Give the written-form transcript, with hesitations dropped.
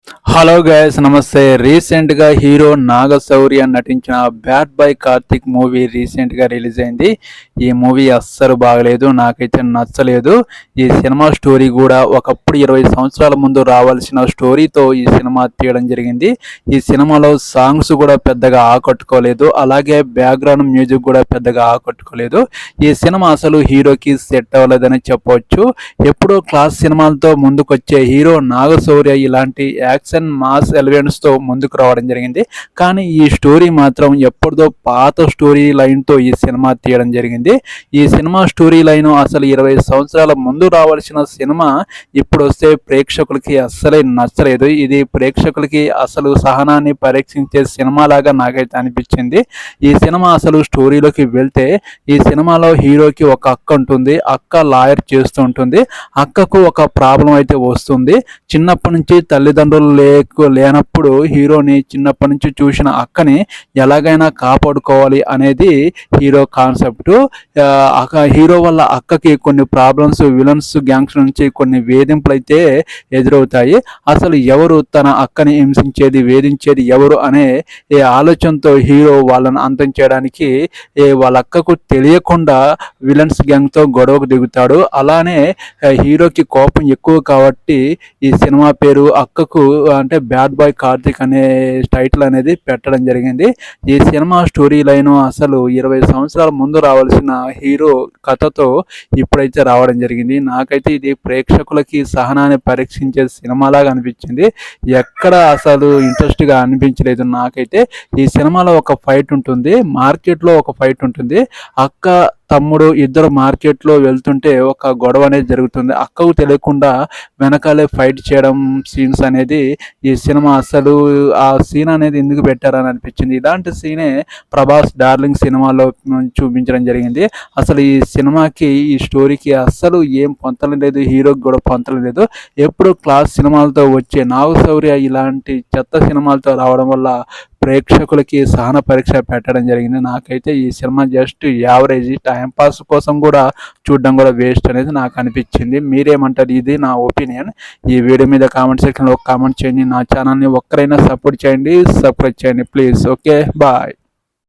Hello guys, నమస్తే. రీసెంట్గా hero Naga Shaurya నటించిన బ్యాడ్ బాయ్ కార్తిక్ మూవీ రీసెంట్గా రిలీజ్ అయింది. ఈ మూవీ అస్సలు బాగలేదు, నాకైతే నచ్చలేదు. ఈ సినిమా స్టోరీ కూడా ఒకప్పుడు 20 సంవత్సరాల ముందు రావాల్సిన స్టోరీతో ఈ సినిమా తీయడం జరిగింది. ఈ సినిమాలో సాంగ్స్ కూడా పెద్దగా ఆకట్టుకోలేదు, అలాగే బ్యాక్గ్రౌండ్ మ్యూజిక్ కూడా పెద్దగా ఆకట్టుకోలేదు. ఈ సినిమా అసలు హీరోకి సెట్ అవ్వలేదని చెప్పవచ్చు. ఎప్పుడో క్లాస్ సినిమాలతో ముందుకొచ్చే హీరో నాగశౌర్య ఇలాంటి యాక్షన్ మాస్ ఎలిమెంట్స్తో ముందుకు రావడం జరిగింది. కానీ ఈ స్టోరీ మాత్రం ఎప్పటిదో పాత స్టోరీ లైన్తో ఈ సినిమా తీయడం జరిగింది. ఈ సినిమా స్టోరీ లైన్ అసలు 20 సంవత్సరాల ముందు రావాల్సిన సినిమా ఇప్పుడు వస్తే ప్రేక్షకులకి అస్సలే నచ్చలేదు. ఇది ప్రేక్షకులకి అసలు సహనాన్ని పరీక్షించే సినిమా లాగా నాకైతే అనిపించింది. ఈ సినిమా అసలు స్టోరీలోకి వెళ్తే ఈ సినిమాలో హీరోకి ఒక అక్క ఉంటుంది. అక్క లాయర్ చేస్తూ ఉంటుంది. అక్కకు ఒక ప్రాబ్లం అయితే వస్తుంది. చిన్నప్పటి నుంచి తల్లిదండ్రులు లేనప్పుడు హీరోని చిన్నప్పటి నుంచి చూసిన అక్కని ఎలాగైనా కాపాడుకోవాలి అనేది హీరో కాన్సెప్ట్. హీరో వల్ల అక్కకి కొన్ని ప్రాబ్లమ్స్, విలన్స్ గ్యాంగ్స్ నుంచి కొన్ని వేధింపులు అయితే ఎదురవుతాయి. అసలు ఎవరు తన అక్కని హింసించేది, వేధించేది ఎవరు అనే ఆలోచనతో హీరో వాళ్ళని అంతం చేయడానికి వాళ్ళ అక్కకు తెలియకుండా విలన్స్ గ్యాంగ్తో గొడవకు దిగుతాడు. అలానే హీరోకి కోపం ఎక్కువ కాబట్టి ఈ సినిమా పేరు అక్కకు అంటే బ్యాడ్ బాయ్ కార్తిక్ అనే టైటిల్ అనేది పెట్టడం జరిగింది. ఈ సినిమా స్టోరీ లైన్ అసలు 20 సంవత్సరాల ముందు రావాల్సిన హీరో కథతో ఇప్పుడైతే రావడం జరిగింది. నాకైతే ఇది ప్రేక్షకులకి సహనాన్ని పరీక్షించే సినిమాలాగా అనిపించింది. ఎక్కడ అసలు ఇంట్రెస్ట్గా అనిపించలేదు నాకైతే. ఈ సినిమాలో ఒక ఫైట్ ఉంటుంది, మార్కెట్లో ఒక ఫైట్ ఉంటుంది. అక్క తమ్ముడు ఇద్దరు మార్కెట్లో వెళ్తుంటే ఒక గొడవ అనేది జరుగుతుంది. అక్కకు తెలియకుండా వెనకాలే ఫైట్ చేయడం సీన్స్ అనేది ఈ సినిమా అసలు ఆ సీన్ అనేది ఎందుకు పెట్టారని అనిపించింది. ఇలాంటి సీనే ప్రభాస్ డార్లింగ్ సినిమాలో చూపించడం జరిగింది. అసలు ఈ సినిమాకి, ఈ స్టోరీకి అస్సలు ఏం పొంతలు లేదు, హీరోకి కూడా పొంతలు లేదు. ఎప్పుడు క్లాస్ సినిమాలతో వచ్చే నాగశౌర్య ఇలాంటి చెత్త సినిమాలతో రావడం వల్ల ప్రేక్షకులకి సహన పరీక్ష పెట్టడం జరిగింది. నాకైతే ఈ సినిమా జస్ట్ యావరేజ్, టైంపాస్ కోసం కూడా చూడడం కూడా వేస్ట్ అనేది నాకు అనిపించింది. మీరేమంటారు? ఇది నా ఒపీనియన్. ఈ వీడియో మీద కామెంట్ సెక్షన్లో కామెంట్ చేయండి. నా ఛానల్ని ఒక్కరైనా సపోర్ట్ చేయండి, సబ్స్క్రైబ్ చేయండి ప్లీజ్. Okay, bye.